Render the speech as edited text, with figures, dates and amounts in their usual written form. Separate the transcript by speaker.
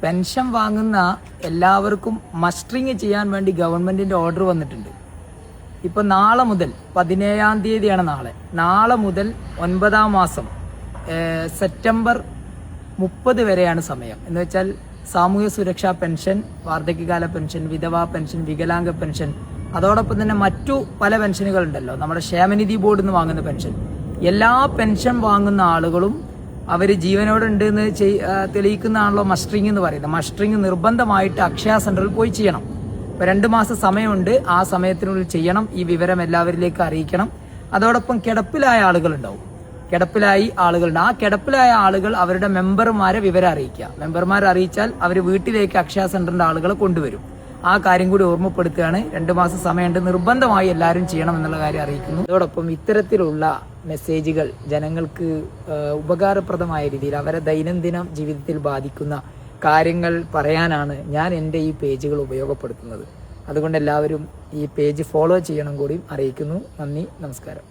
Speaker 1: Pension വാങ്ങുന്ന എല്ലാവർക്കും mustering ചെയ്യാൻ വേണ്ടി ഗവൺമെന്റിന്റെ ഓർഡർ വന്നിട്ടുണ്ട്. ഇപ്പൊ നാളെ മുതൽ 17-ാം തീയതിയാണ് നാളെ മുതൽ 9-ാം മാസം സെപ്റ്റംബർ 30 വരെയാണ് സമയം. എന്ന് വെച്ചാൽ സാമൂഹ്യ സുരക്ഷാ പെൻഷൻ, വാർദ്ധക്യകാല പെൻഷൻ, വിധവാ പെൻഷൻ, വികലാംഗ പെൻഷൻ, അതോടൊപ്പം തന്നെ മറ്റു പല പെൻഷനുകൾ ഉണ്ടല്ലോ, നമ്മുടെ ക്ഷേമനിധി ബോർഡിൽ നിന്ന് വാങ്ങുന്ന പെൻഷൻ. എല്ലാ പെൻഷൻ വാങ്ങുന്ന ആളുകളും അവർ ജീവനോടുണ്ട് എന്ന് തെളിയിക്കുന്നതാണല്ലോ മസ്റ്ററിംഗ് എന്ന് പറയുന്നത്. മസ്റ്ററിംഗ് നിർബന്ധമായിട്ട് അക്ഷയ സെന്ററിൽ പോയി ചെയ്യണം. ഇപ്പൊ 2 മാസം സമയമുണ്ട്, ആ സമയത്തിനുള്ളിൽ ചെയ്യണം. ഈ വിവരം എല്ലാവരിലേക്ക് അറിയിക്കണം. അതോടൊപ്പം കിടപ്പിലായ ആളുകളുണ്ടാവും, ആ കിടപ്പിലായ ആളുകൾ അവരുടെ മെമ്പർമാരെ വിവരം അറിയിക്കുക. മെമ്പർമാരെ അറിയിച്ചാൽ അവർ വീട്ടിലേക്ക് അക്ഷയ സെന്ററിന്റെ ആളുകളെ കൊണ്ടുവരും. ആ കാര്യം കൂടി ഓർമ്മപ്പെടുത്തുകയാണ്. 2 മാസം സമയമുണ്ട്, നിർബന്ധമായി എല്ലാവരും ചെയ്യണം എന്നുള്ള കാര്യം അറിയിക്കുന്നു. അതോടൊപ്പം ഇത്തരത്തിലുള്ള മെസ്സേജുകൾ ജനങ്ങൾക്ക് ഉപകാരപ്രദമായ രീതിയിൽ അവരെ ദൈനംദിന ജീവിതത്തിൽ ബാധിക്കുന്ന കാര്യങ്ങൾ പറയാനാണ് ഞാൻ എൻ്റെ ഈ പേജുകൾ ഉപയോഗപ്പെടുത്തുന്നത്. അതുകൊണ്ട് എല്ലാവരും ഈ പേജ് ഫോളോ ചെയ്യണം കൂടി അറിയിക്കുന്നു. നന്ദി, നമസ്കാരം.